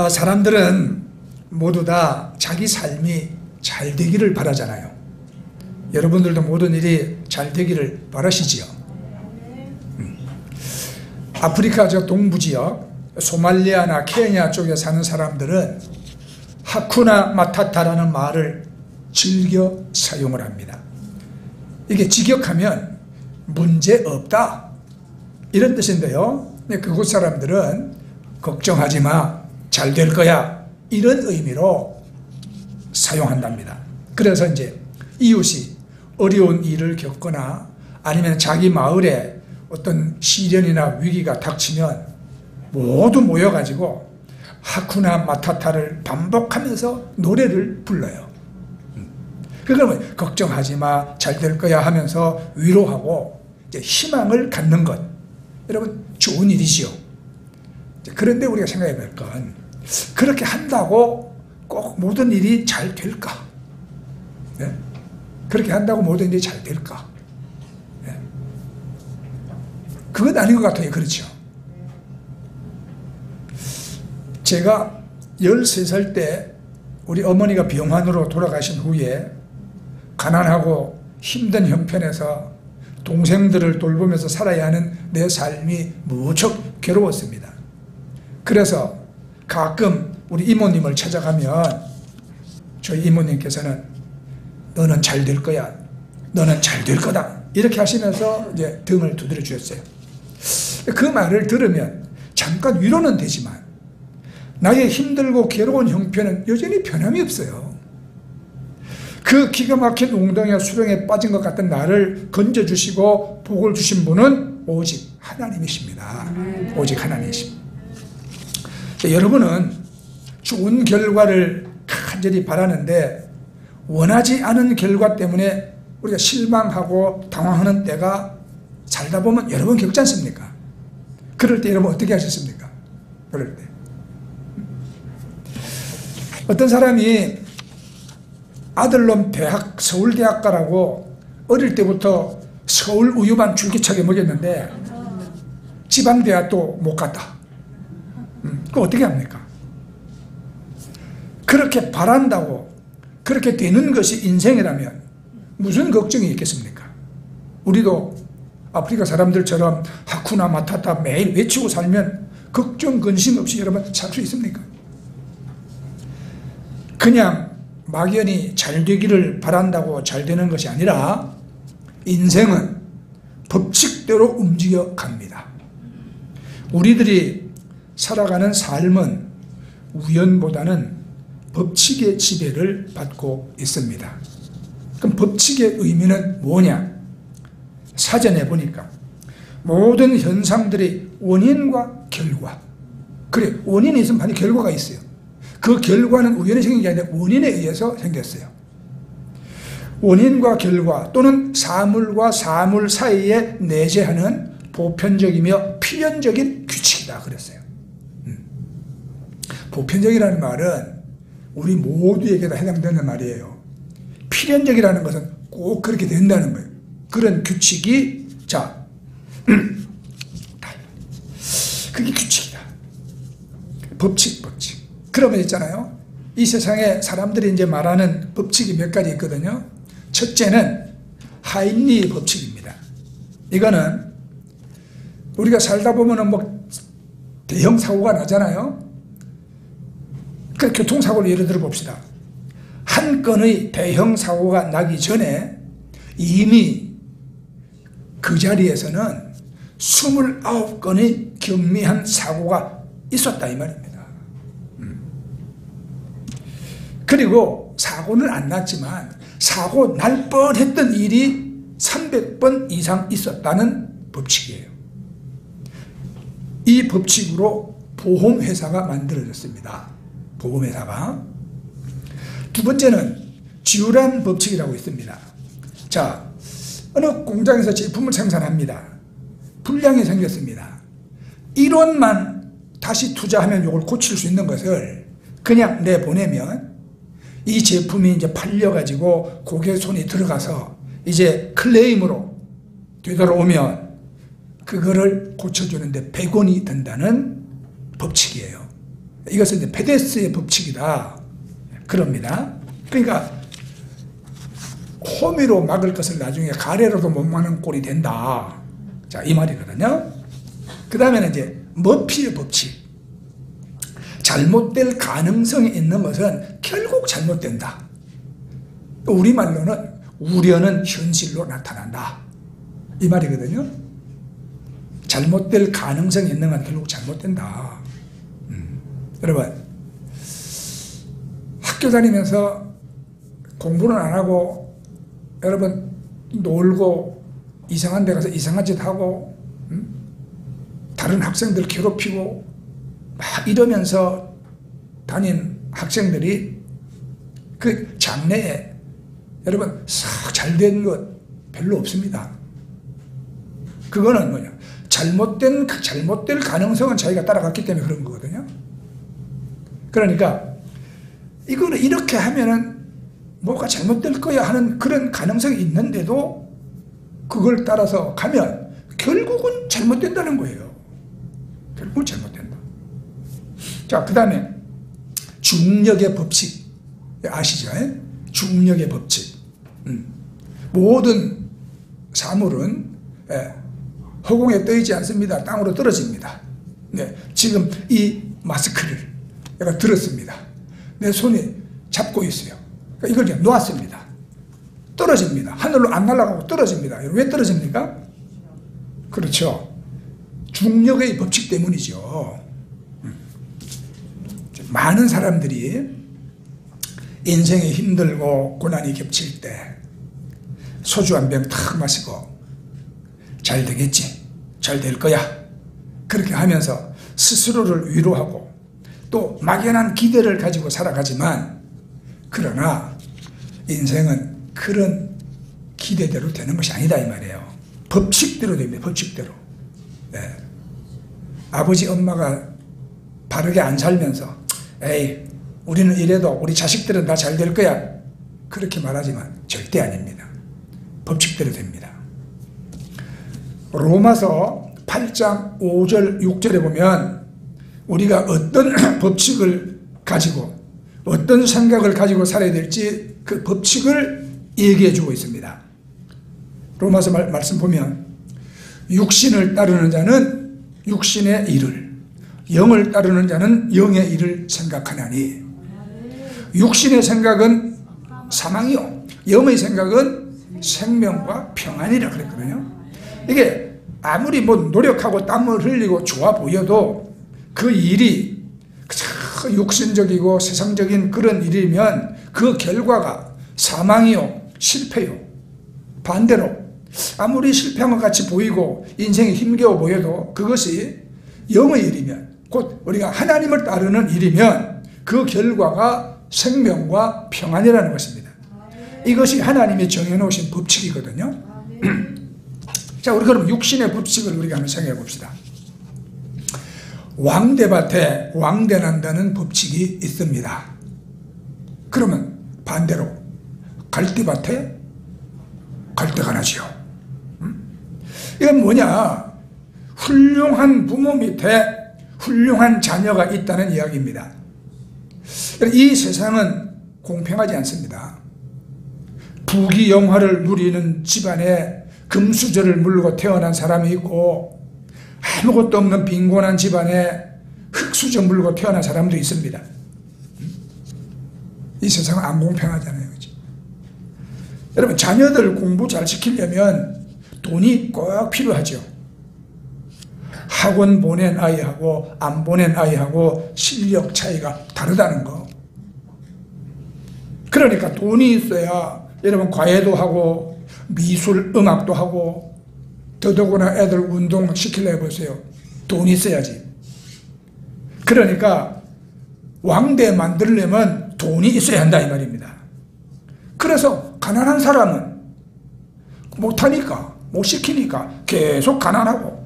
사람들은 모두 다 자기 삶이 잘 되기를 바라잖아요. 여러분들도 모든 일이 잘 되기를 바라시지요. 아프리카 저 동부지역 소말리아나 케냐 쪽에 사는 사람들은 하쿠나 마타타라는 말을 즐겨 사용을 합니다. 이게 직역하면 문제없다 이런 뜻인데요. 그곳 사람들은 걱정하지 마, 잘 될 거야 이런 의미로 사용한답니다. 그래서 이제 이웃이 어려운 일을 겪거나 아니면 자기 마을에 어떤 시련이나 위기가 닥치면 모두 모여가지고 하쿠나 마타타를 반복하면서 노래를 불러요. 그러면 걱정하지 마, 잘 될 거야 하면서 위로하고 이제 희망을 갖는 것, 여러분 좋은 일이지요. 그런데 우리가 생각해 볼 건 그렇게 한다고 꼭 모든 일이 잘 될까? 네? 그렇게 한다고 모든 일이 잘 될까? 네? 그건 아닌 것 같아요. 그렇죠? 제가 13살 때 우리 어머니가 병환으로 돌아가신 후에 가난하고 힘든 형편에서 동생들을 돌보면서 살아야 하는 내 삶이 무척 괴로웠습니다. 그래서 가끔 우리 이모님을 찾아가면 저희 이모님께서는 너는 잘 될 거야, 너는 잘 될 거다 이렇게 하시면서 이제 등을 두드려 주셨어요. 그 말을 들으면 잠깐 위로는 되지만 나의 힘들고 괴로운 형편은 여전히 변함이 없어요. 그 기가 막힌 웅덩이와 수렁에 빠진 것 같은 나를 건져주시고 복을 주신 분은 오직 하나님이십니다. 오직 하나님이십니다. 여러분은 좋은 결과를 간절히 바라는데 원하지 않은 결과 때문에 우리가 실망하고 당황하는 때가 살다 보면 여러 번 겪지 않습니까? 그럴 때 여러분 어떻게 하셨습니까? 그럴 때 어떤 사람이 아들놈 대학 서울대학 가라고 어릴 때부터 서울 우유만 줄기차게 먹였는데 지방대학도 못 갔다. 그럼 어떻게 합니까? 그렇게 바란다고 그렇게 되는 것이 인생이라면 무슨 걱정이 있겠습니까? 우리도 아프리카 사람들처럼 하쿠나 마타타 매일 외치고 살면 걱정 근심 없이 여러분 살 수 있습니까? 그냥 막연히 잘 되기를 바란다고 잘 되는 것이 아니라 인생은 법칙대로 움직여 갑니다. 우리들이 살아가는 삶은 우연보다는 법칙의 지배를 받고 있습니다. 그럼 법칙의 의미는 뭐냐? 사전에 보니까 모든 현상들의 원인과 결과, 그래 원인이 있으면 반드시 결과가 있어요. 그 결과는 우연히 생긴 게 아니라 원인에 의해서 생겼어요. 원인과 결과 또는 사물과 사물 사이에 내재하는 보편적이며 필연적인 규칙이다 그랬어요. 보편적이라는 말은 우리 모두에게도 해당되는 말이에요. 필연적이라는 것은 꼭 그렇게 된다는 거예요. 그런 규칙이 자 그게 규칙이다. 법칙. 그러면 있잖아요. 이 세상에 사람들이 이제 말하는 법칙이 몇 가지 있거든요. 첫째는 하인리 법칙입니다. 이거는 우리가 살다 보면은 뭐 대형 사고가 나잖아요. 그 교통사고를 예를 들어 봅시다. 한 건의 대형 사고가 나기 전에 이미 그 자리에서는 29건의 경미한 사고가 있었다 이 말입니다. 그리고 사고는 안 났지만 사고 날 뻔했던 일이 300번 이상 있었다는 법칙이에요. 이 법칙으로 보험회사가 만들어졌습니다. 보험회사가. 두 번째는 듀란 법칙이라고 있습니다. 자, 어느 공장에서 제품을 생산합니다. 불량이 생겼습니다. 1원만 다시 투자하면 이걸 고칠 수 있는 것을 그냥 내보내면 이 제품이 이제 팔려가지고 고객 손이 들어가서 이제 클레임으로 되돌아오면 그거를 고쳐주는데 100원이 든다는 법칙이에요. 이것은 이제 페데스의 법칙이다. 그럽니다. 그러니까 호미로 막을 것을 나중에 가래로도 못 막는 꼴이 된다. 자, 이 말이거든요. 그 다음에는 이제 머피의 법칙. 잘못될 가능성이 있는 것은 결국 잘못된다. 우리말로는 우려는 현실로 나타난다. 이 말이거든요. 잘못될 가능성이 있는 건 결국 잘못된다. 여러분, 학교 다니면서 공부는 안 하고 여러분 놀고 이상한 데 가서 이상한 짓 하고 다른 학생들 괴롭히고 막 이러면서 다닌 학생들이 그 장래에 여러분 싹 잘된 것 별로 없습니다. 그거는 뭐냐, 잘못될 가능성은 자기가 따라갔기 때문에 그런 거거든요. 그러니까 이거는 이렇게 하면은 뭐가 잘못될 거야 하는 그런 가능성이 있는데도 그걸 따라서 가면 결국은 잘못된다는 거예요. 결국은 잘못된다. 자, 그 다음에 중력의 법칙 아시죠? 중력의 법칙. 모든 사물은 허공에 떠 있지 않습니다. 땅으로 떨어집니다. 네, 지금 이 마스크를 내가 들었습니다. 내 손에 잡고 있어요. 이걸 이제 놓았습니다. 떨어집니다. 하늘로 안 날아가고 떨어집니다. 왜 떨어집니까? 그렇죠. 중력의 법칙 때문이죠. 많은 사람들이 인생이 힘들고 고난이 겹칠 때 소주 한 병 탁 마시고 잘 되겠지, 잘 될 거야, 그렇게 하면서 스스로를 위로하고 또 막연한 기대를 가지고 살아가지만, 그러나 인생은 그런 기대대로 되는 것이 아니다 이 말이에요. 법칙대로 됩니다. 법칙대로. 네. 아버지 엄마가 바르게 안 살면서 에이 우리는 이래도 우리 자식들은 다 잘 될 거야 그렇게 말하지만 절대 아닙니다. 법칙대로 됩니다. 로마서 8장 5절 6절에 보면 우리가 어떤 법칙을 가지고 어떤 생각을 가지고 살아야 될지 그 법칙을 얘기해 주고 있습니다. 로마서 말씀 보면 육신을 따르는 자는 육신의 일을, 영을 따르는 자는 영의 일을 생각하나니 육신의 생각은 사망이요 영의 생각은 생명과 평안이라 그랬거든요. 이게 아무리 뭐 노력하고 땀을 흘리고 좋아 보여도 그 일이 육신적이고 세상적인 그런 일이면 그 결과가 사망이요 실패요. 반대로 아무리 실패한 것 같이 보이고 인생이 힘겨워 보여도 그것이 영의 일이면, 곧 우리가 하나님을 따르는 일이면 그 결과가 생명과 평안이라는 것입니다. 이것이 하나님이 정해놓으신 법칙이거든요. 자, 우리 그럼 육신의 법칙을 우리가 한번 생각해 봅시다. 왕대밭에 왕대난다는 법칙이 있습니다. 그러면 반대로 갈대밭에 갈대가 나지요. 이건 뭐냐, 훌륭한 부모 밑에 훌륭한 자녀가 있다는 이야기입니다. 이 세상은 공평하지 않습니다. 부귀영화를 누리는 집안에 금수저를 물고 태어난 사람이 있고 아무것도 없는 빈곤한 집안에 흙수저 물고 태어난 사람도 있습니다. 이 세상은 안 공평하잖아요. 그렇죠? 여러분, 자녀들 공부 잘 시키려면 돈이 꼭 필요하죠. 학원 보낸 아이하고 안 보낸 아이하고 실력 차이가 다르다는 거. 그러니까 돈이 있어야 여러분 과외도 하고 미술 음악도 하고, 더더구나 애들 운동 시키려 해보세요. 돈이 있어야지. 그러니까 왕대 만들려면 돈이 있어야 한다 이 말입니다. 그래서 가난한 사람은 못하니까, 못 시키니까 계속 가난하고,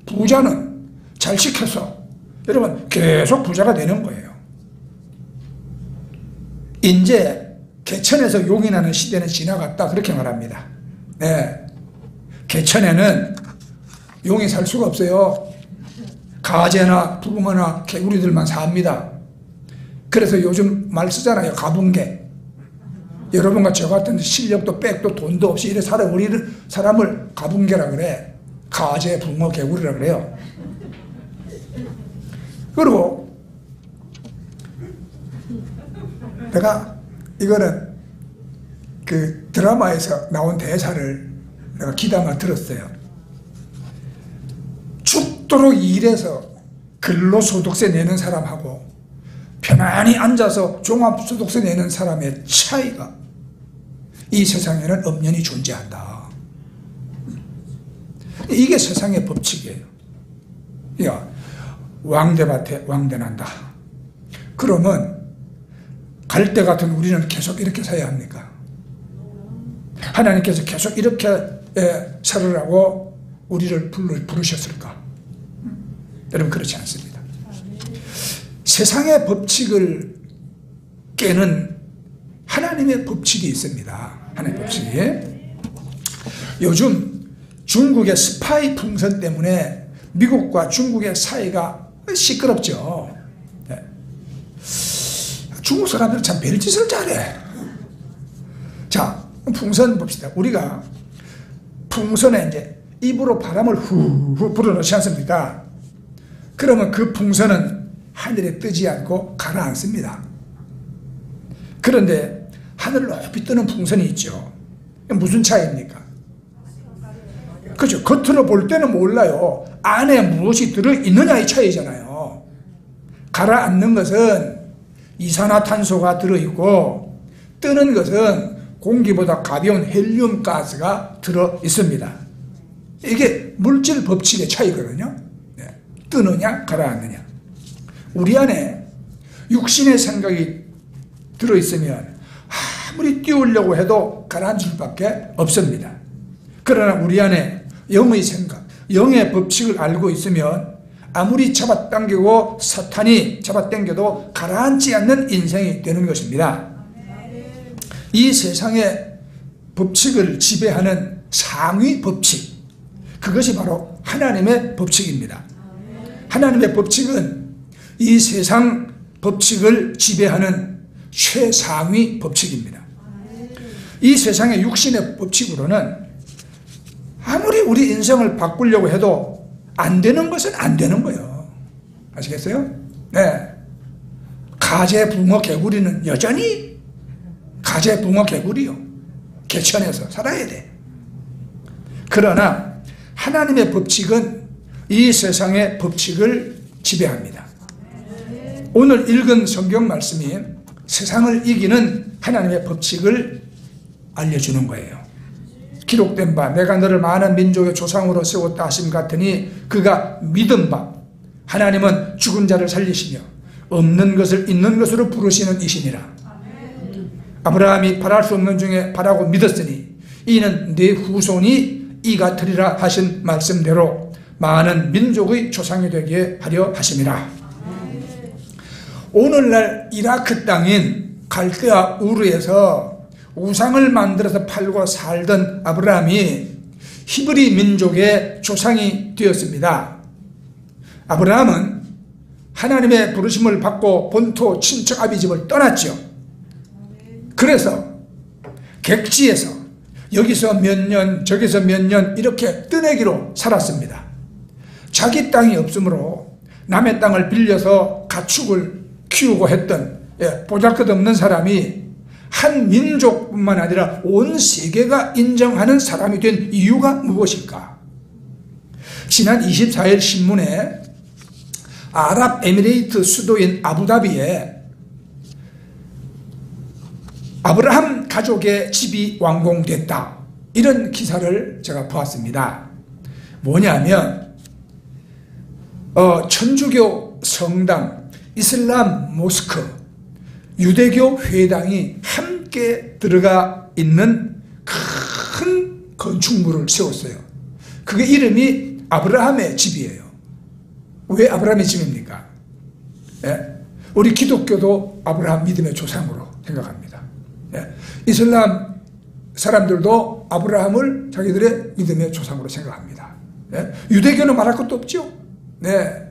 부자는 잘 시켜서 여러분 계속 부자가 되는 거예요. 이제 개천에서 용이 나는 시대는 지나갔다 그렇게 말합니다. 네. 개천에는 용이 살 수가 없어요. 가재나 붕어나 개구리들만 삽니다. 그래서 요즘 말 쓰잖아요. 가붕개. 여러분과 저 같은 실력도 빽도 돈도 없이 이래 살아 우리를 사람을 가붕개라 그래. 가재, 붕어, 개구리라 그래요. 그리고 내가 이거는 그 드라마에서 나온 대사를 내가 기담아 들었어요. 죽도록 일해서 근로소득세 내는 사람하고 편안히 앉아서 종합소득세 내는 사람의 차이가 이 세상에는 엄연히 존재한다. 이게 세상의 법칙이에요. 야, 왕대밭에 왕대난다. 그러면 갈대 같은 우리는 계속 이렇게 살아야 합니까? 하나님께서 계속 이렇게 살으라고 우리를 부르셨을까? 여러분 그렇지 않습니다. 세상의 법칙을 깨는 하나님의 법칙이 있습니다. 하나님의 법칙이. 요즘 중국의 스파이 풍선 때문에 미국과 중국의 사이가 시끄럽죠. 네. 중국 사람들은 참 별짓을 잘해. 자, 풍선 봅시다. 우리가 풍선에 이제 입으로 바람을 후후 불어넣지 않습니까? 그러면 그 풍선은 하늘에 뜨지 않고 가라앉습니다. 그런데 하늘 높이 뜨는 풍선이 있죠. 무슨 차이입니까? 그렇죠. 겉으로 볼 때는 몰라요. 안에 무엇이 들어있느냐의 차이잖아요. 가라앉는 것은 이산화탄소가 들어있고 뜨는 것은 공기보다 가벼운 헬륨 가스가 들어있습니다. 이게 물질 법칙의 차이거든요. 네. 뜨느냐 가라앉느냐. 우리 안에 육신의 생각이 들어있으면 아무리 띄우려고 해도 가라앉을 수밖에 없습니다. 그러나 우리 안에 영의 생각, 영의 법칙을 알고 있으면 아무리 잡아당기고 사탄이 잡아당겨도 가라앉지 않는 인생이 되는 것입니다. 이 세상의 법칙을 지배하는 상위 법칙, 그것이 바로 하나님의 법칙입니다. 하나님의 법칙은 이 세상 법칙을 지배하는 최상위 법칙입니다. 이 세상의 육신의 법칙으로는 아무리 우리 인생을 바꾸려고 해도 안 되는 것은 안 되는 거예요. 아시겠어요? 네. 가재, 붕어, 개구리는 여전히 가재, 붕어, 개구리요. 개천에서 살아야 돼. 그러나 하나님의 법칙은 이 세상의 법칙을 지배합니다. 오늘 읽은 성경 말씀이 세상을 이기는 하나님의 법칙을 알려주는 거예요. 기록된 바 내가 너를 많은 민족의 조상으로 세웠다 하심 같으니 그가 믿은 바 하나님은 죽은 자를 살리시며 없는 것을 있는 것으로 부르시는 이시니라. 아브라함이 바랄 수 없는 중에 바라고 믿었으니 이는 네 후손이 이 같으리라 하신 말씀대로 많은 민족의 조상이 되게 하려 하심이라. 오늘날 이라크 땅인 갈대아 우르에서 우상을 만들어서 팔고 살던 아브라함이 히브리 민족의 조상이 되었습니다. 아브라함은 하나님의 부르심을 받고 본토 친척 아비집을 떠났죠. 그래서 객지에서 여기서 몇 년 저기서 몇 년 이렇게 뜨내기로 살았습니다. 자기 땅이 없으므로 남의 땅을 빌려서 가축을 키우고 했던 보잘것없는 사람이 한 민족뿐만 아니라 온 세계가 인정하는 사람이 된 이유가 무엇일까? 지난 24일 신문에 아랍에미레이트 수도인 아부다비에 아브라함 가족의 집이 완공됐다, 이런 기사를 제가 보았습니다. 뭐냐면 천주교 성당, 이슬람 모스크, 유대교 회당이 함께 들어가 있는 큰 건축물을 세웠어요. 그게 이름이 아브라함의 집이에요. 왜 아브라함의 집입니까? 예? 우리 기독교도 아브라함 믿음의 조상으로 생각합니다. 예? 이슬람 사람들도 아브라함을 자기들의 믿음의 조상으로 생각합니다. 예? 유대교는 말할 것도 없죠. 네.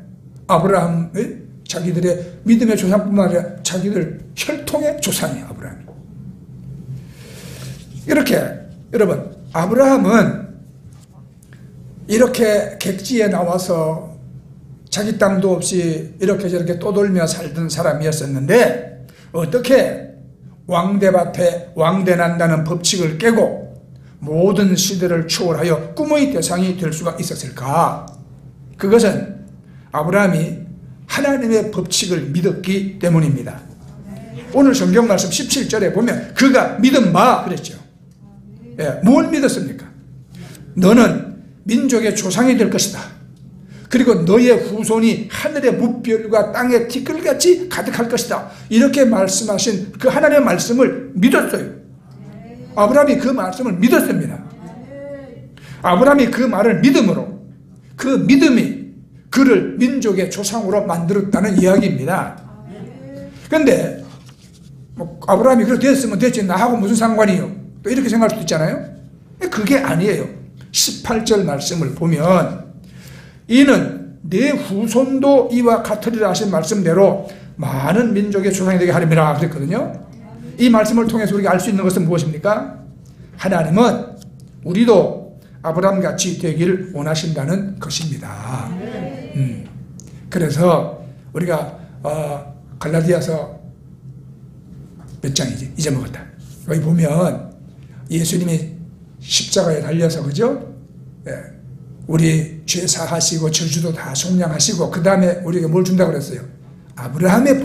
아브라함의 자기들의 믿음의 조상뿐만 아니라 자기들 혈통의 조상이에요. 아브라함이. 이렇게 여러분, 아브라함은 이렇게 객지에 나와서 자기 땅도 없이 이렇게 저렇게 떠돌며 살던 사람이었었는데, 어떻게 왕대밭에 왕대난다는 법칙을 깨고 모든 시대를 초월하여 꿈의 대상이 될 수가 있었을까? 그것은 아브라함이 하나님의 법칙을 믿었기 때문입니다. 오늘 성경 말씀 17절에 보면 그가 믿은 바 그랬죠. 예, 뭘 믿었습니까? 너는 민족의 조상이 될 것이다. 그리고 너의 후손이 하늘의 무별과 땅의 티끌같이 가득할 것이다. 이렇게 말씀하신 그 하나님의 말씀을 믿었어요. 아브라함이 그 말씀을 믿었습니다. 아브라함이 그 말을 믿음으로, 그 믿음이 그를 민족의 조상으로 만들었다는 이야기입니다. 그런데 뭐 아브라함이 그렇게 됐으면 됐지, 나하고 무슨 상관이요? 또 이렇게 생각할 수도 있잖아요. 그게 아니에요. 18절 말씀을 보면 이는 내 후손도 이와 같으리라 하신 말씀대로 많은 민족의 조상이 되게 하림이라 그랬거든요. 이 말씀을 통해서 우리가 알 수 있는 것은 무엇입니까? 하나님은 우리도 아브라함같이 되기를 원하신다는 것입니다. 그래서 우리가 갈라디아서 몇 장이지? 잊어먹었다. 여기 보면 예수님이 십자가에 달려서, 그죠? 예, 우리 죄 사하시고 저주도 다 속량하시고 그 다음에 우리에게 뭘 준다고 그랬어요? 아브라함의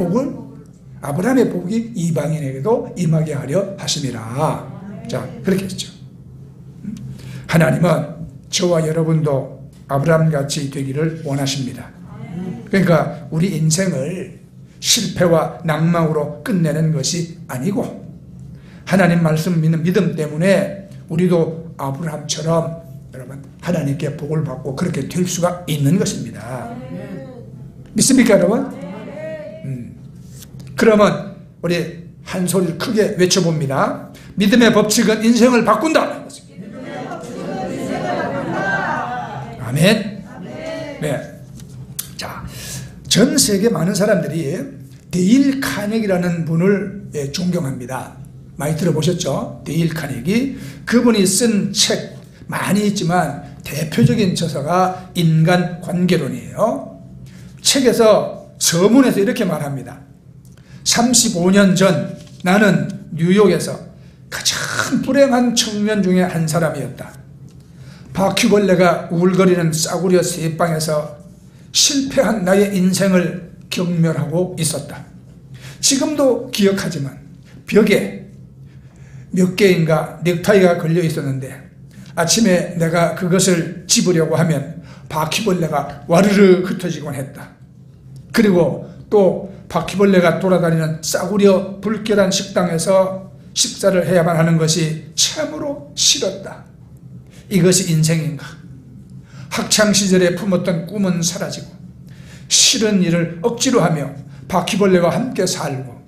복이 이방인에게도 임하게 하려 하심이라. 자, 그렇게 했죠. 하나님은 저와 여러분도 아브라함같이 되기를 원하십니다. 그러니까 우리 인생을 실패와 낭망으로 끝내는 것이 아니고 하나님 말씀 믿는 믿음 때문에 우리도 아브라함처럼 여러분 하나님께 복을 받고 그렇게 될 수가 있는 것입니다. 믿습니까, 여러분? 그러면 우리 한 소리를 크게 외쳐봅니다. 믿음의 법칙은 인생을 바꾼다. 아멘. 네. 자, 전 세계 많은 사람들이 데일 카네기라는 분을 존경합니다. 많이 들어보셨죠? 데일 카네기. 그분이 쓴 책 많이 있지만 대표적인 저서가 인간관계론이에요. 책에서 서문에서 이렇게 말합니다. 35년 전 나는 뉴욕에서 가장 불행한 청년 중에 한 사람이었다. 바퀴벌레가 우울거리는 싸구려 새방에서 실패한 나의 인생을 경멸하고 있었다. 지금도 기억하지만 벽에 몇 개인가 넥타이가 걸려 있었는데 아침에 내가 그것을 집으려고 하면 바퀴벌레가 와르르 흩어지곤 했다. 그리고 또 바퀴벌레가 돌아다니는 싸구려 불결한 식당에서 식사를 해야만 하는 것이 참으로 싫었다. 이것이 인생인가? 학창시절에 품었던 꿈은 사라지고 싫은 일을 억지로 하며 바퀴벌레와 함께 살고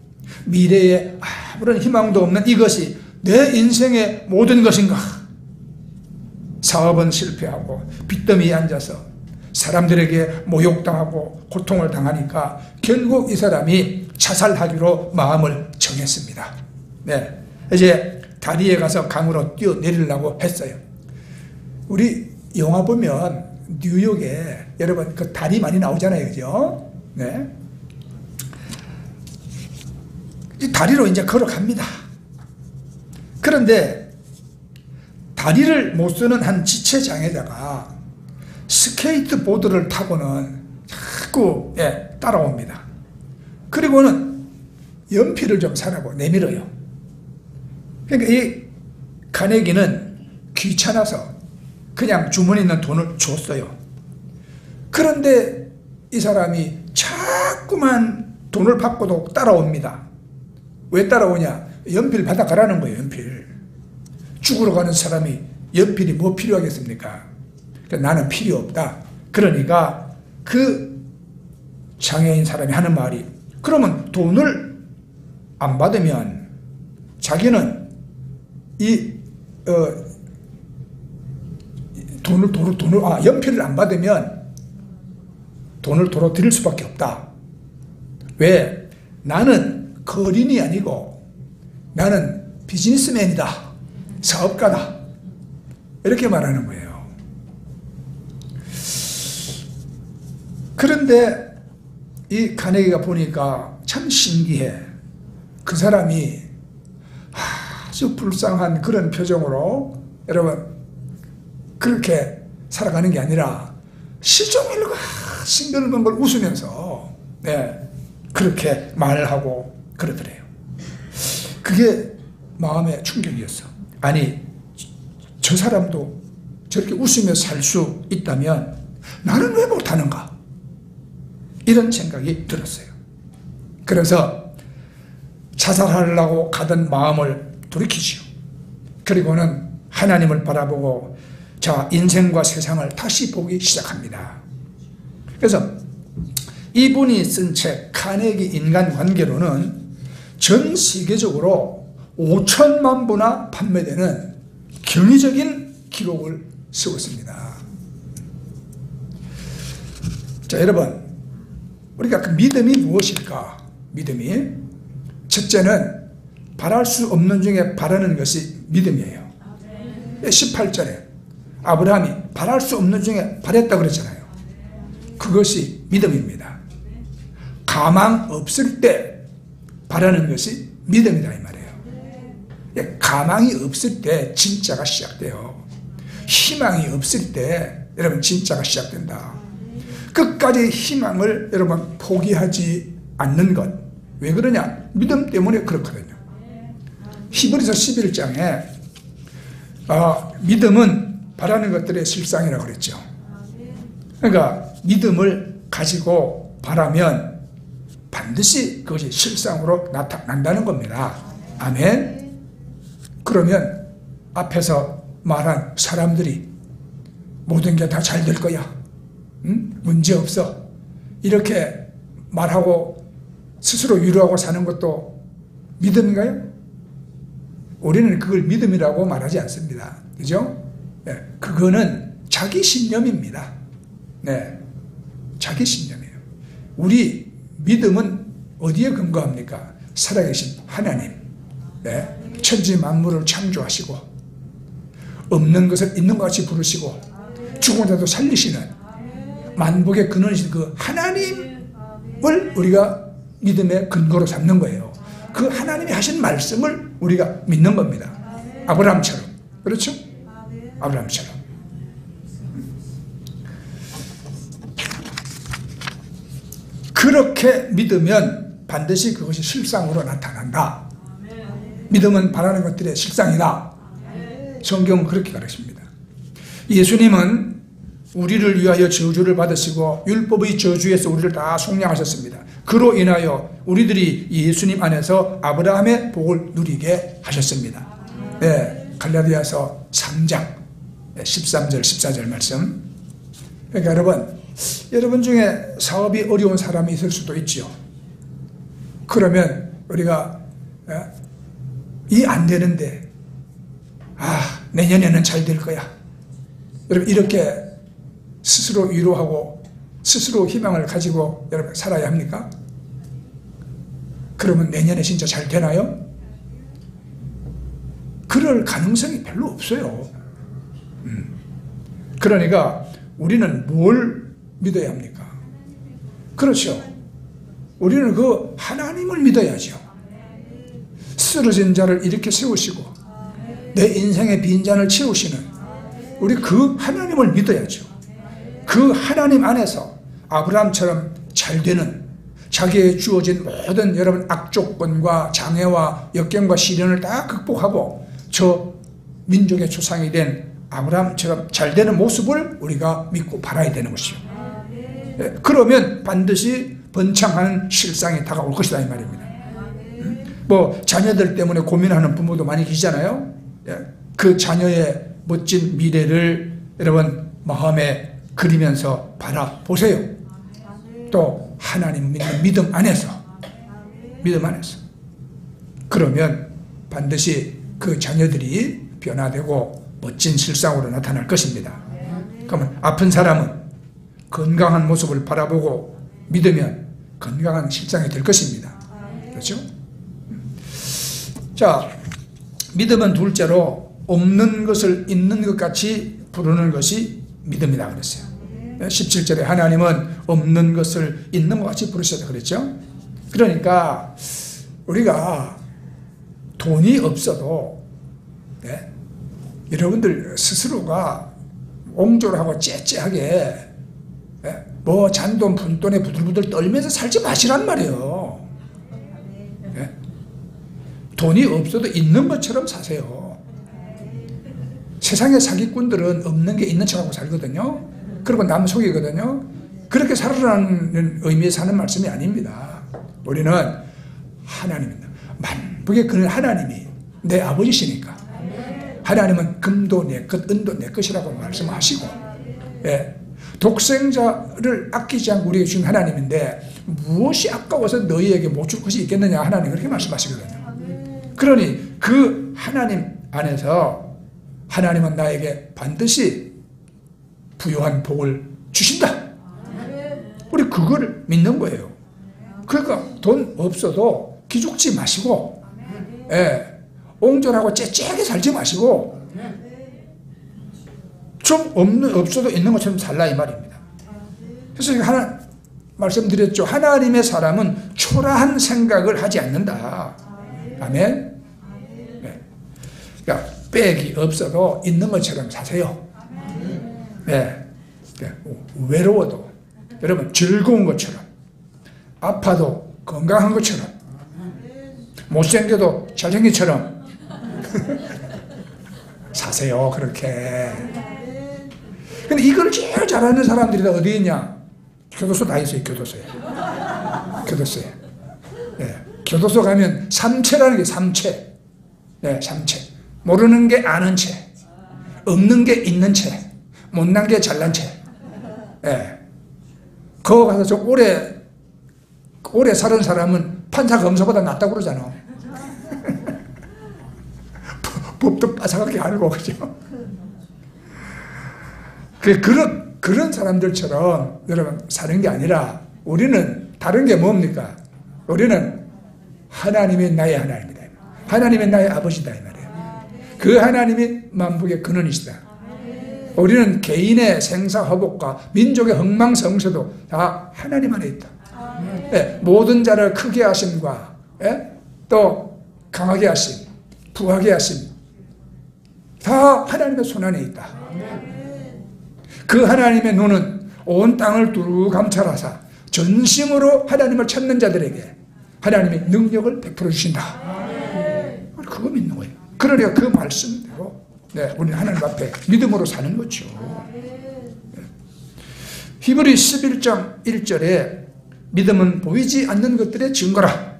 미래에 아무런 희망도 없는 이것이 내 인생의 모든 것인가? 사업은 실패하고 빚더미에 앉아서 사람들에게 모욕당하고 고통을 당하니까 결국 이 사람이 자살하기로 마음을 정했습니다. 네, 이제 다리에 가서 강으로 뛰어내리려고 했어요. 우리 영화 보면 뉴욕에 여러분 그 다리 많이 나오잖아요, 그죠? 네, 이 다리로 이제 걸어갑니다. 그런데 다리를 못 쓰는 한 지체장애자가 스케이트보드를 타고는 자꾸 따라옵니다. 그리고는 연필을 좀 사라고 내밀어요. 그러니까 이 카네기는 귀찮아서 그냥 주머니에 있는 돈을 줬어요. 그런데 이 사람이 자꾸만 돈을 받고도 따라옵니다. 왜 따라오냐? 연필 받아가라는 거예요. 연필. 죽으러 가는 사람이 연필이 뭐 필요하겠습니까? 그러니까 나는 필요 없다. 그러니까 그 장애인 사람이 하는 말이, 그러면 돈을 안 받으면 자기는 연필을 안 받으면 돈을 도로 드릴 수밖에 없다. 왜? 나는 거린이 아니고 나는 비즈니스맨이다. 사업가다. 이렇게 말하는 거예요. 그런데 이 카네기가 보니까 참 신기해. 그 사람이 아주 불쌍한 그런 표정으로 여러분 그렇게 살아가는 게 아니라 시종일관 싱글벙글 웃으면서 그렇게 말을 하고 그러더래요. 그게 마음의 충격이었어. 아니 저 사람도 저렇게 웃으며 살 수 있다면 나는 왜 못하는가? 이런 생각이 들었어요. 그래서 자살하려고 가던 마음을 돌이키지요. 그리고는 하나님을 바라보고 자, 인생과 세상을 다시 보기 시작합니다. 그래서 이분이 쓴 책 카네기 인간관계론은 전 세계적으로 5천만 부나 판매되는 경이적인 기록을 세웠습니다. 자, 여러분, 우리가 그 믿음이 무엇일까? 믿음이 첫째는 바랄 수 없는 중에 바라는 것이 믿음이에요. 18절에 아브라함이 바랄 수 없는 중에 바랬다고 그랬잖아요. 그것이 믿음입니다. 가망 없을 때 바라는 것이 믿음이다 이 말이에요. 가망이 없을 때 진짜가 시작돼요. 희망이 없을 때 여러분 진짜가 시작된다. 끝까지 희망을 여러분 포기하지 않는 것. 왜 그러냐? 믿음 때문에 그렇거든요. 히브리서 11장에 믿음은 바라는 것들의 실상이라고 그랬죠. 그러니까 믿음을 가지고 바라면 반드시 그것이 실상으로 나타난다는 겁니다. 아멘. 그러면 앞에서 말한 사람들이 모든 게 다 잘 될 거야. 문제 없어. 이렇게 말하고 스스로 위로하고 사는 것도 믿음인가요? 우리는 그걸 믿음이라고 말하지 않습니다. 그죠? 네, 그거는 자기 신념입니다. 네, 자기 신념이에요. 우리 믿음은 어디에 근거합니까? 살아계신 하나님, 네, 천지 만물을 창조하시고 없는 것을 있는 것 같이 부르시고 죽은 자도 살리시는 만복의 근원이신 그 하나님을 우리가 믿음의 근거로 삼는 거예요. 그 하나님이 하신 말씀을 우리가 믿는 겁니다. 아브라함처럼. 그렇죠? 아브라함처럼. 그렇게 믿으면 반드시 그것이 실상으로 나타난다. 믿음은 바라는 것들의 실상이다. 성경은 그렇게 가르칩니다. 예수님은 우리를 위하여 저주를 받으시고 율법의 저주에서 우리를 다 속량하셨습니다. 그로 인하여 우리들이 예수님 안에서 아브라함의 복을 누리게 하셨습니다. 네, 갈라디아서 3장 13절 14절 말씀. 그러니까 여러분 중에 사업이 어려운 사람이 있을 수도 있죠. 그러면 우리가 이 안 되는데 내년에는 잘 될 거야. 여러분 이렇게 스스로 위로하고 스스로 희망을 가지고 여러분 살아야 합니까? 그러면 내년에 진짜 잘 되나요? 그럴 가능성이 별로 없어요. 그러니까 우리는 뭘 믿어야 합니까? 그렇죠. 우리는 그 하나님을 믿어야죠. 쓰러진 자를 이렇게 세우시고 내 인생의 빈잔을 채우시는 우리 그 하나님을 믿어야죠. 그 하나님 안에서 아브라함처럼 잘 되는 자기의 주어진 모든 여러분 악조건과 장애와 역경과 시련을 다 극복하고 저 민족의 조상이 된 아브라함처럼 잘 되는 모습을 우리가 믿고 바라야 되는 것이죠. 그러면 반드시 번창하는 실상이 다가올 것이다 이 말입니다. 뭐 자녀들 때문에 고민하는 부모도 많이 계시잖아요. 그 자녀의 멋진 미래를 여러분 마음에 그리면서 바라보세요. 또 하나님 믿는 믿음 안에서 그러면 반드시 그 자녀들이 변화되고 멋진 실상으로 나타날 것입니다. 그러면 아픈 사람은 건강한 모습을 바라보고 믿으면 건강한 실상이 될 것입니다. 그렇죠? 자, 믿음은 둘째로 없는 것을 있는 것 같이 부르는 것이 믿음이다 그랬어요. 17절에 하나님은 없는 것을 있는 것 같이 부르셨다 그랬죠. 그러니까 우리가 돈이 없어도 여러분들 스스로가 옹졸하고 째째하게 뭐 잔돈 푼돈에 부들부들 떨면서 살지 마시란 말이에요. 돈이 없어도 있는 것처럼 사세요. 세상의 사기꾼들은 없는 게 있는 척하고 살거든요. 그리고 남 속이거든요. 그렇게 살아라는 의미에 사는 말씀이 아닙니다. 우리는 하나님입니다. 만복의 그는 하나님이 내 아버지시니까 하나님은 금도 내 것, 은도 내 것이라고 말씀하시고, 독생자를 아끼지 않고 우리에게 주신 하나님인데 무엇이 아까워서 너희에게 못 줄 것이 있겠느냐, 하나님 그렇게 말씀하시거든요. 그러니 그 하나님 안에서 하나님은 나에게 반드시 부요한 복을 주신다. 우리 그거를 믿는 거예요. 그러니까 돈 없어도 기죽지 마시고, 옹졸하고 째째하게 살지 마시고, 좀 없어도 있는 것처럼 살라 이 말입니다. 그래서 하나 말씀드렸죠. 하나님의 사람은 초라한 생각을 하지 않는다. 아멘. 그러니까 빽이 없어도 있는 것처럼 사세요. 외로워도 여러분 즐거운 것처럼, 아파도 건강한 것처럼, 못생겨도 잘생긴처럼 사세요. 그렇게. 근데 이걸 제일 잘하는 사람들이 다 어디 있냐? 교도소 다 있어요. 교도소에. 교도소 가면 삼체라는 게 삼체. 삼체. 모르는 게 아는 채, 없는 게 있는 채, 못난 게 잘난 채. 거기 가서 좀 오래 사는 사람은 판사 검사보다 낫다고 그러잖아. 법도 빠삭하게 알고, 그죠? 그런 사람들처럼 여러분 사는 게 아니라 우리는 다른 게 뭡니까? 우리는 하나님이 나의 하나님이다. 하나님이 나의 아버지다 이 말이에요. 그 하나님이 만복의 근원이시다. 우리는 개인의 생사화복과 민족의 흥망성쇠도 다 하나님 안에 있다. 모든 자를 크게 하심과 또 강하게 하심, 부하게 하심 다 하나님의 손 안에 있다. 그 하나님의 눈은 온 땅을 두루 감찰하사 전심으로 하나님을 찾는 자들에게 하나님의 능력을 베풀어 주신다. 그거 믿는 거예요. 그러니까 그 말씀대로 우리는 하나님 앞에 믿음으로 사는 거죠. 히브리 11장 1절에 믿음은 보이지 않는 것들의 증거라.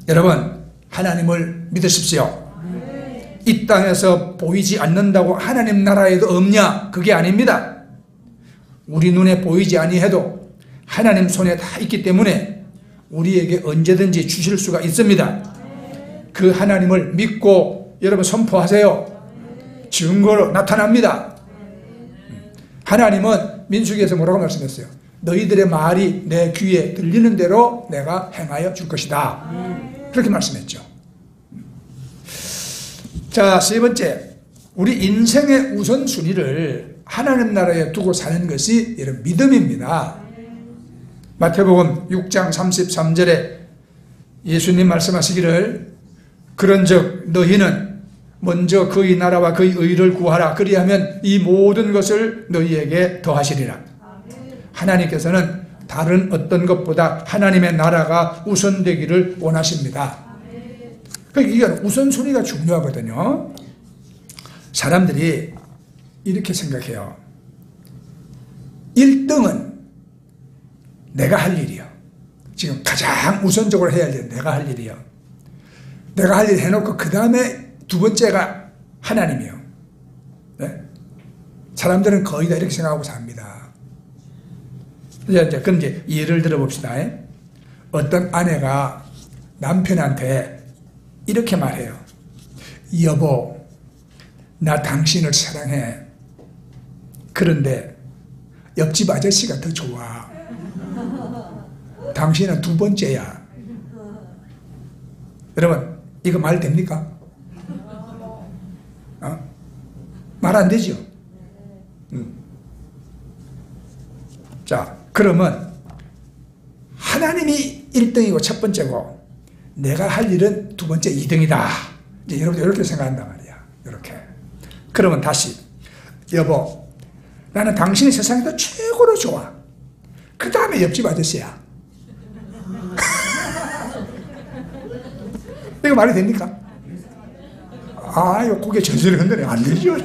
여러분 하나님을 믿으십시오. 이 땅에서 보이지 않는다고 하나님 나라에도 없냐? 그게 아닙니다. 우리 눈에 보이지 아니해도 하나님 손에 다 있기 때문에 우리에게 언제든지 주실 수가 있습니다. 그 하나님을 믿고 여러분 선포하세요. 증거로 나타납니다. 하나님은 민수기에서 뭐라고 말씀했어요? 너희들의 말이 내 귀에 들리는 대로 내가 행하여 줄 것이다. 그렇게 말씀했죠. 자, 세 번째, 우리 인생의 우선순위를 하나님 나라에 두고 사는 것이 이런 믿음입니다. 마태복음 6장 33절에 예수님 말씀하시기를 그런즉 너희는 먼저 그의 나라와 그의 의를 구하라. 그리하면 이 모든 것을 너희에게 더하시리라. 하나님께서는 다른 어떤 것보다 하나님의 나라가 우선되기를 원하십니다. 그러니까 이게 우선순위가 중요하거든요. 사람들이 이렇게 생각해요. 1등은 내가 할 일이요. 지금 가장 우선적으로 해야 할 일은 내가 할 일이요. 내가 할 일 해놓고 그 다음에 두 번째가 하나님이요. 사람들은 거의 다 이렇게 생각하고 삽니다. 그럼 이제 예를 들어봅시다. 어떤 아내가 남편한테 이렇게 말해요. 여보, 나 당신을 사랑해. 그런데 옆집 아저씨가 더 좋아. 당신은 두 번째야. 여러분, 이거 말 됩니까? 말 안 되죠? 자, 그러면 하나님이 1등이고 첫 번째고 내가 할 일은 두 번째 2등이다. 이제 여러분 이렇게 생각한단 말이야. 이렇게. 그러면 다시 여보, 나는 당신이 세상에서 최고로 좋아. 그 다음에 옆집 아저씨야. 이거 말이 됩니까? 아유, 고개 저절히 흔드네. 안 되죠.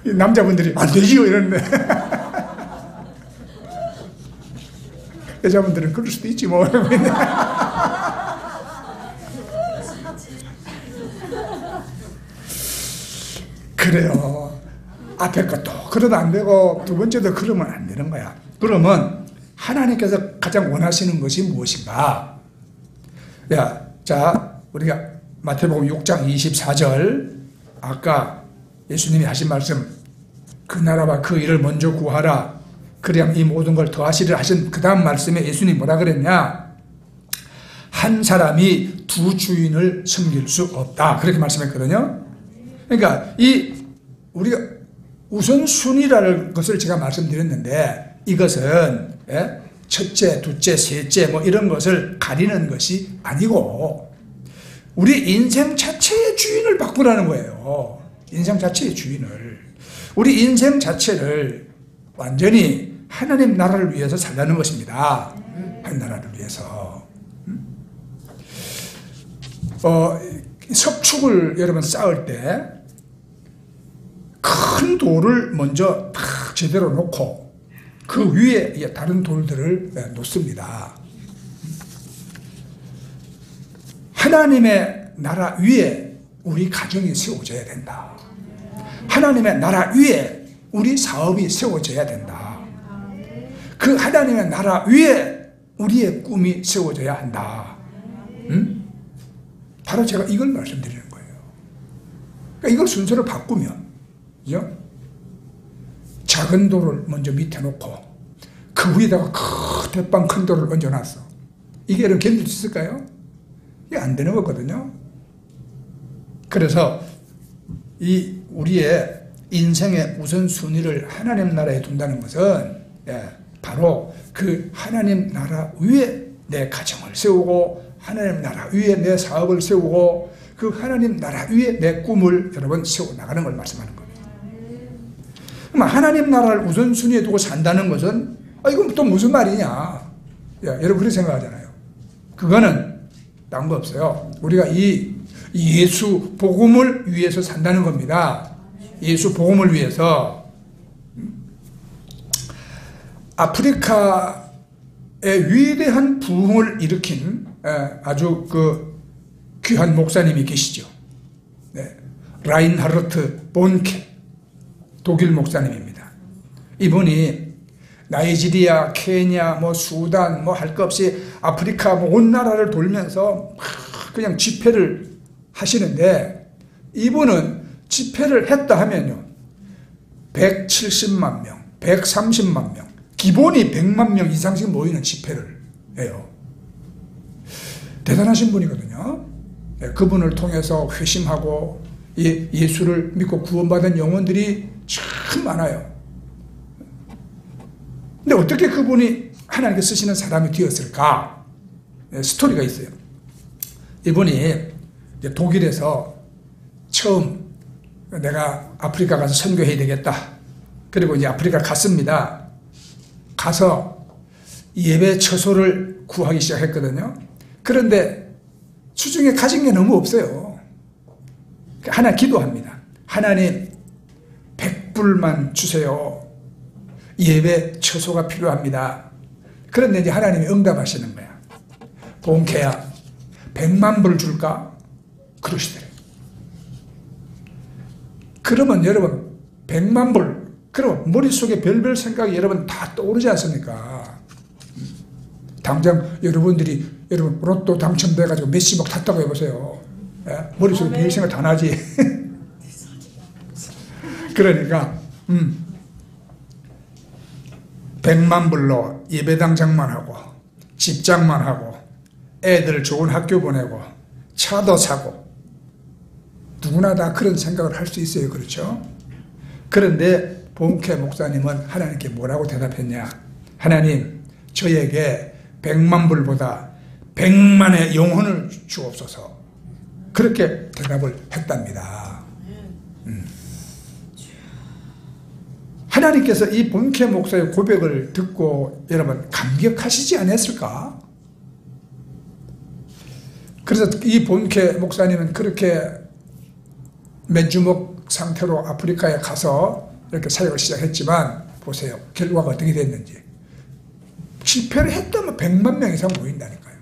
남자분들이 안 되지요 이러는데 여자분들은 그럴 수도 있지 뭐. 그래요. 앞에 것도 그러도 안 되고 두 번째도 그러면 안 되는 거야. 그러면 하나님께서 가장 원하시는 것이 무엇인가? 자, 우리가 마태복음 6장 24절 아까 예수님이 하신 말씀, 그 나라와 그 일을 먼저 구하라. 그래야 이 모든 걸 더하시리라 하신 그 다음 말씀에 예수님이 뭐라 그랬냐? 한 사람이 두 주인을 섬길 수 없다. 그렇게 말씀했거든요. 그러니까 우리가 우선순위라는 것을 제가 말씀드렸는데 이것은 첫째, 둘째, 셋째 뭐 이런 것을 가리는 것이 아니고 우리 인생 자체의 주인을 바꾸라는 거예요. 인생 자체의 주인을. 우리 인생 자체를 완전히 하나님 나라를 위해서 살라는 것입니다. 하나님 나라를 위해서. 석축을 여러분 쌓을 때 큰 돌을 먼저 탁 제대로 놓고 그 위에 다른 돌들을 놓습니다. 하나님의 나라 위에 우리 가정이 세워져야 된다. 하나님의 나라 위에 우리 사업이 세워져야 된다. 그 하나님의 나라 위에 우리의 꿈이 세워져야 한다. 바로 제가 이걸 말씀드리는 거예요. 그러니까 이걸 순서를 바꾸면 그죠? 작은 돌을 먼저 밑에 놓고 그 위에다가 대빵 큰 돌을 얹어놨어. 이게 여러분 견딜 수 있을까요? 이게 안 되는 거거든요. 그래서 우리의 인생의 우선순위를 하나님 나라에 둔다는 것은 바로 그 하나님 나라 위에 내 가정을 세우고 하나님 나라 위에 내 사업을 세우고 그 하나님 나라 위에 내 꿈을 여러분 세워나가는 걸 말씀하는 거예요. 그럼 하나님 나라를 우선순위에 두고 산다는 것은 이건 또 무슨 말이냐. 여러분 그렇게 생각하잖아요. 그거는 딴 거 없어요. 우리가 이 예수 복음을 위해서 산다는 겁니다. 예수 복음을 위해서. 아프리카의 위대한 부흥을 일으킨 아주 그 귀한 목사님이 계시죠. 라인하르트 본케 독일 목사님입니다. 이분이 나이지리아, 케냐, 뭐 수단, 뭐 할 것 없이 아프리카 뭐 온 나라를 돌면서 그냥 집회를 하시는데 이분은 집회를 했다 하면요 170만 명, 130만 명, 기본이 100만 명 이상씩 모이는 집회를 해요. 대단하신 분이거든요. 그분을 통해서 회심하고 예수를 믿고 구원받은 영혼들이 참 많아요. 근데 어떻게 그분이 하나님께 쓰시는 사람이 되었을까? 스토리가 있어요. 이분이 독일에서 처음 내가 아프리카 가서 선교해야 되겠다. 그리고 이제 아프리카 갔습니다. 가서 예배 처소를 구하기 시작했거든요. 그런데 수중에 가진 게 너무 없어요. 하나 기도합니다. 하나님 100불만 주세요. 예배 처소가 필요합니다. 그런데 이제 하나님이 응답하시는 거야. 본캐야 100만 불 줄까? 그러시더래요. 그러면 여러분 100만 불 그럼 머릿속에 별별 생각이 여러분 다 떠오르지 않습니까? 당장 여러분들이 여러분 로또 당첨돼가지고 몇십억 탔다고 해보세요. 머릿속에 별 생각 다 나지. 그러니까 100만 불로 예배당장만 하고 집장만 하고 애들 좋은 학교 보내고 차도 사고, 누구나 다 그런 생각을 할 수 있어요. 그렇죠? 그런데 본캐 목사님은 하나님께 뭐라고 대답했냐? 하나님, 저에게 100만 불보다 100만의 영혼을 주옵소서. 그렇게 대답을 했답니다. 하나님께서 이 본캐 목사의 고백을 듣고 여러분 감격하시지 않았을까? 그래서 이 본캐 목사님은 그렇게 맨주먹 상태로 아프리카에 가서 이렇게 사역을 시작했지만 보세요. 결과가 어떻게 됐는지. 집회를 했다면 100만 명 이상 모인다니까요.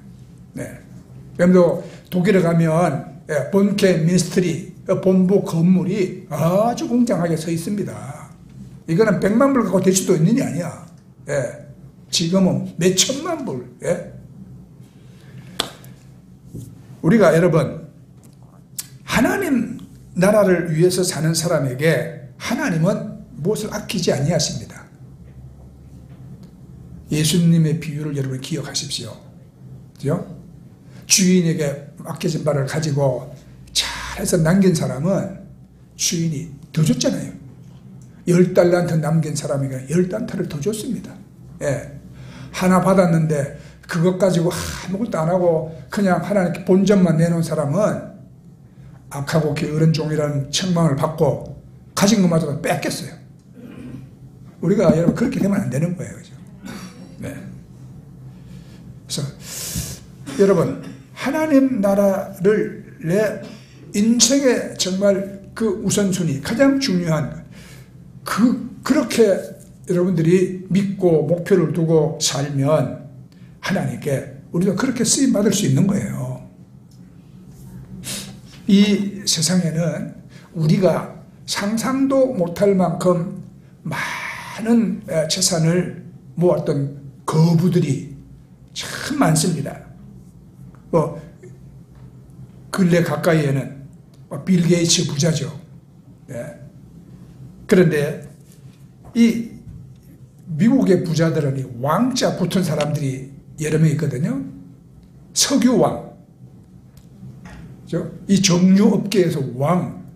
네. 여러분도 독일에 가면 본캐 미니스트리 본부 건물이 아주 웅장하게 서 있습니다. 이거는 100만 불 갖고 될 수도 있는 게 아니야. 예. 지금은 몇 천만 불. 예. 우리가 여러분 하나님 나라를 위해서 사는 사람에게 하나님은 무엇을 아끼지 아니하십니다. 예수님의 비유를 여러분 기억하십시오. 그죠? 주인에게 맡겨진 바를 가지고 잘해서 남긴 사람은 주인이 더 줬잖아요. 10달란트 남긴 사람에게 10달란트를 더 줬습니다. 예. 하나 받았는데 그것 가지고 아무것도 안 하고 그냥 하나님께 본전만 내놓은 사람은 악하고 게으른 종이라는 책망을 받고 가진 것마저도 뺏겼어요. 우리가 여러분 그렇게 되면 안 되는 거예요. 그죠? 네. 그래서 여러분 하나님 나라를 내 인생의 정말 그 우선순위 가장 중요한 그렇게 여러분들이 믿고 목표를 두고 살면 하나님께 우리도 그렇게 쓰임 받을 수 있는 거예요. 이 세상에는 우리가 상상도 못할 만큼 많은 재산을 모았던 거부들이 참 많습니다. 근래 가까이에는 빌 게이츠 부자죠. 네. 그런데 이 미국의 부자들은 이 왕자 붙은 사람들이 여러 명 있거든요. 석유왕, 이 정유업계에서 왕,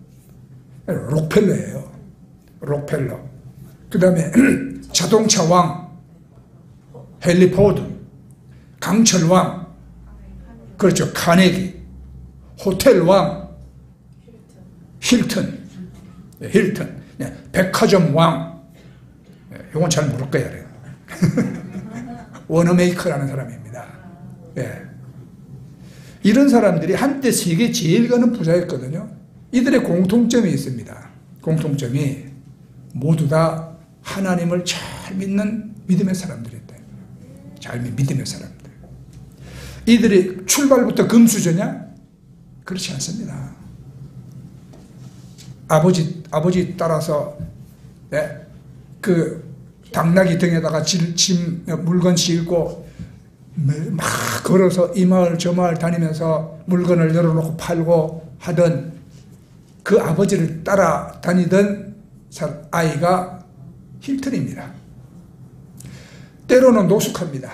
록펠러예요. 록펠러. 그 다음에 자동차 왕, 헨리 포드. 강철 왕, 그렇죠. 카네기. 호텔 왕, 힐튼. 힐튼. 네. 백화점 왕, 이건 잘 모를 거예요. 워너메이커라는 사람입니다. 네. 이런 사람들이 한때 세계 제일 가는 부자였거든요. 이들의 공통점이 있습니다. 공통점이 모두 다 하나님을 잘 믿는 믿음의 사람들이었대. 잘 믿음의 사람들. 이들이 출발부터 금수저냐? 그렇지 않습니다. 아버지 따라서 그 당나귀 등에다가 물건 싣고 막 걸어서 이 마을 저 마을 다니면서 물건을 열어놓고 팔고 하던 그 아버지를 따라다니던 아이가 힐튼입니다. 때로는 노숙합니다.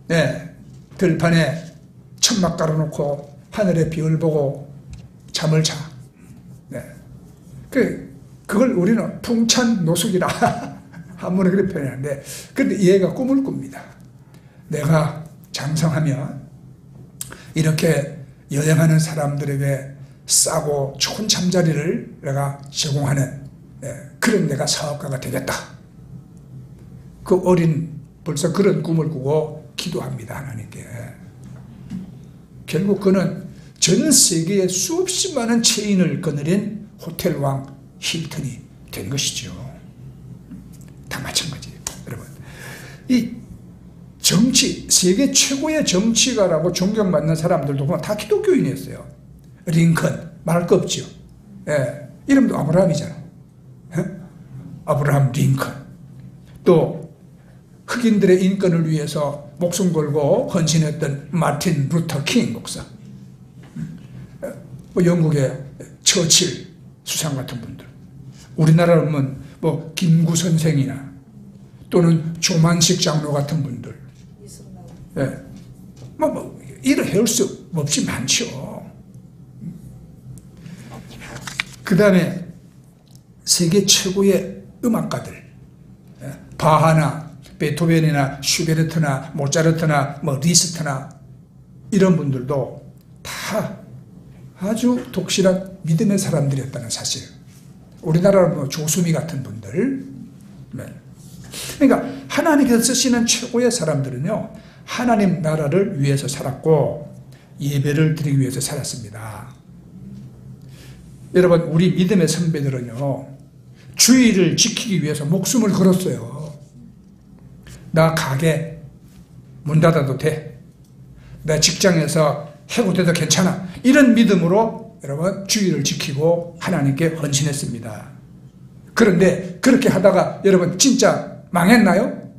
네, 들판에 천막 깔아놓고 하늘의 별을 보고 잠을 자. 네. 그걸 우리는 풍찬 노숙이라 한문에 그렇게 표현하는데, 그런데 얘가 꿈을 꿉니다. 내가 장성하면 이렇게 여행하는 사람들에게 싸고 좋은 잠자리를 내가 제공하는 그런 내가 사업가가 되겠다. 그 벌써 그런 꿈을 꾸고 기도합니다. 하나님께. 결국 그는 전 세계에 수없이 많은 체인을 거느린 호텔왕 힐튼이 된 것이죠. 다 마찬가지예요. 여러분, 이 정치, 세계 최고의 정치가라고 존경받는 사람들도 보면 다 기독교인이었어요. 링컨, 말할 거 없죠. 예, 이름도 아브라함이잖아. 예? 아브라함 링컨. 또 흑인들의 인권을 위해서 목숨 걸고 헌신했던 마틴 루터 킹 목사. 영국의 처칠 수상 같은 분들. 우리나라는 김구 선생이나 또는 조만식 장로 같은 분들, 예, 일을 해올 수 없이 많죠. 그 다음에 세계 최고의 음악가들, 바하나 베토벤이나 슈베르트나 모차르트나 리스트나 이런 분들도 다 아주 독실한 믿음의 사람들이었다는 사실. 우리나라 조수미 같은 분들. 네. 그러니까 하나님께서 쓰시는 최고의 사람들은요, 하나님 나라를 위해서 살았고 예배를 드리기 위해서 살았습니다. 여러분, 우리 믿음의 선배들은요, 주의를 지키기 위해서 목숨을 걸었어요. 나 가게 문 닫아도 돼. 내 직장에서 해고돼도 괜찮아. 이런 믿음으로 여러분 주의를 지키고 하나님께 헌신했습니다. 그런데 그렇게 하다가 여러분 진짜 망했나요?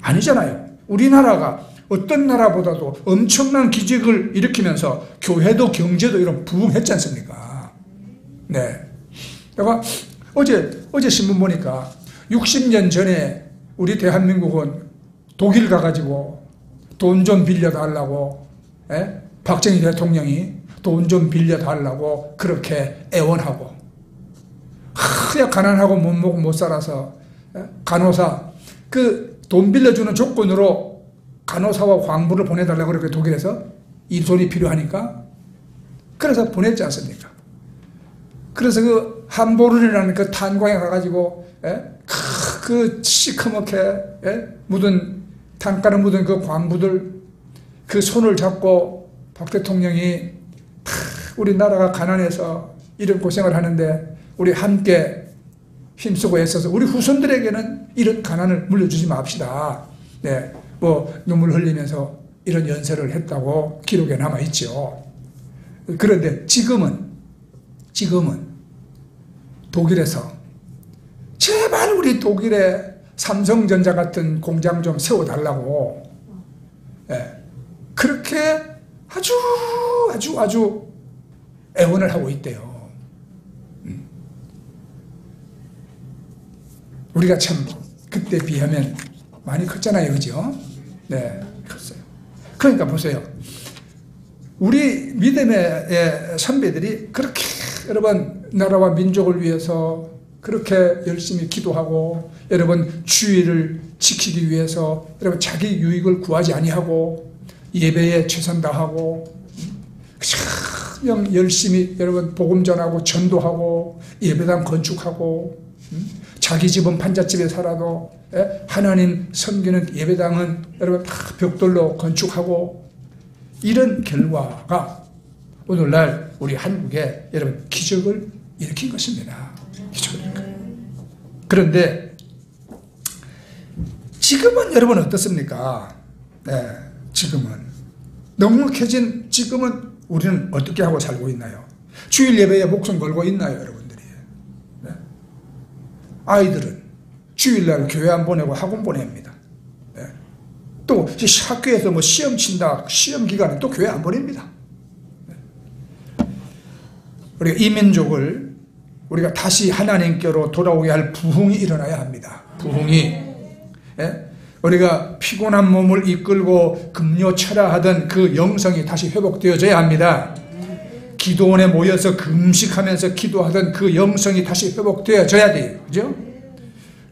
아니잖아요. 우리나라가 어떤 나라보다도 엄청난 기적을 일으키면서 교회도 경제도 이런 부흥했지 않습니까? 네. 내가 어제 신문 보니까 60년 전에 우리 대한민국은 독일 가가지고 돈 좀 빌려달라고, 박정희 대통령이 돈 좀 빌려달라고 그렇게 애원하고, 그냥 가난하고 못 먹고 못 살아서 간호사, 그 돈 빌려주는 조건으로 간호사와 광부를 보내달라고 그렇게 독일에서 이 돈이 필요하니까 그래서 보냈지 않습니까? 그래서 그 함보른이라는 그 탄광에 가가지고 그 시커멓게 묻은 단가를 묻은 그 광부들 그 손을 잡고 박 대통령이 우리나라가 가난해서 이런 고생을 하는데 우리 함께 힘쓰고 애써서 우리 후손들에게는 이런 가난을 물려주지 맙시다. 네, 눈물 흘리면서 이런 연설을 했다고 기록에 남아있죠. 그런데 지금은 독일에서 제발 우리 독일에 삼성전자 같은 공장 좀 세워달라고, 그렇게 아주 애원을 하고 있대요. 우리가 참 그때 비하면 많이 컸잖아요, 그죠? 네, 컸어요. 그러니까 보세요. 우리 믿음의 선배들이 그렇게 여러분 나라와 민족을 위해서 그렇게 열심히 기도하고, 여러분 주의를 지키기 위해서 여러분 자기 유익을 구하지 아니하고 예배에 최선 다하고 그냥 열심히 여러분 복음 전하고 전도하고 예배당 건축하고, 자기 집은 판잣집에 살아도 하나님 섬기는 예배당은 여러분 다 벽돌로 건축하고, 이런 결과가 오늘날 우리 한국에 여러분 기적을 일으킨 것입니다. 기적을 일으킨. 그런데 지금은 여러분 어떻습니까? 네, 지금은 넉넉해진 지금은 우리는 어떻게 하고 살고 있나요? 주일 예배에 목숨 걸고 있나요, 여러분들이? 네. 아이들은 주일날 교회 안 보내고 학원 보냅니다. 네. 또 학교에서 시험 친다, 시험 기간에 또 교회 안 보냅니다. 네. 우리가 이 민족을 우리가 다시 하나님께로 돌아오게 할 부흥이 일어나야 합니다. 부흥이. 우리가 피곤한 몸을 이끌고 금요철야하던 그 영성이 다시 회복되어져야 합니다. 기도원에 모여서 금식하면서 기도하던 그 영성이 다시 회복되어져야 돼요. 그죠?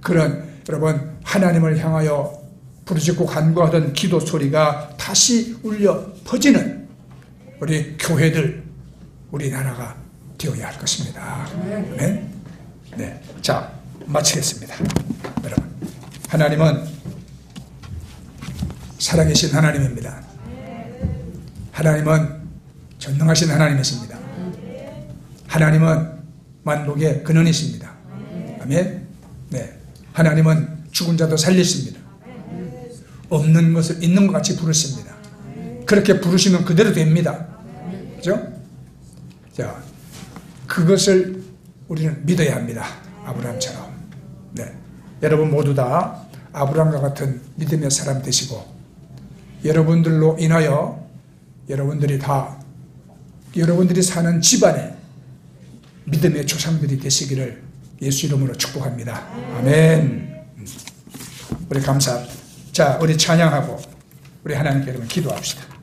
그런 여러분 하나님을 향하여 부르짖고 간구하던 기도 소리가 다시 울려 퍼지는 우리 교회들, 우리나라가 되어야 할 것입니다. 네. 자, 마치겠습니다. 여러분, 하나님은 살아계신 하나님입니다. 하나님은 전능하신 하나님이십니다. 하나님은 만복의 근원이십니다. 아멘. 네. 하나님은 죽은 자도 살리십니다. 없는 것을 있는 것 같이 부르십니다. 그렇게 부르시면 그대로 됩니다. 그죠? 자, 그것을 우리는 믿어야 합니다. 아브라함처럼. 네. 여러분 모두 다 아브라함과 같은 믿음의 사람 되시고, 여러분들로 인하여 여러분들이 사는 집안에 믿음의 조상들이 되시기를 예수 이름으로 축복합니다. 아멘. 우리 감사합니다. 자, 우리 찬양하고 우리 하나님께 여러분 기도합시다.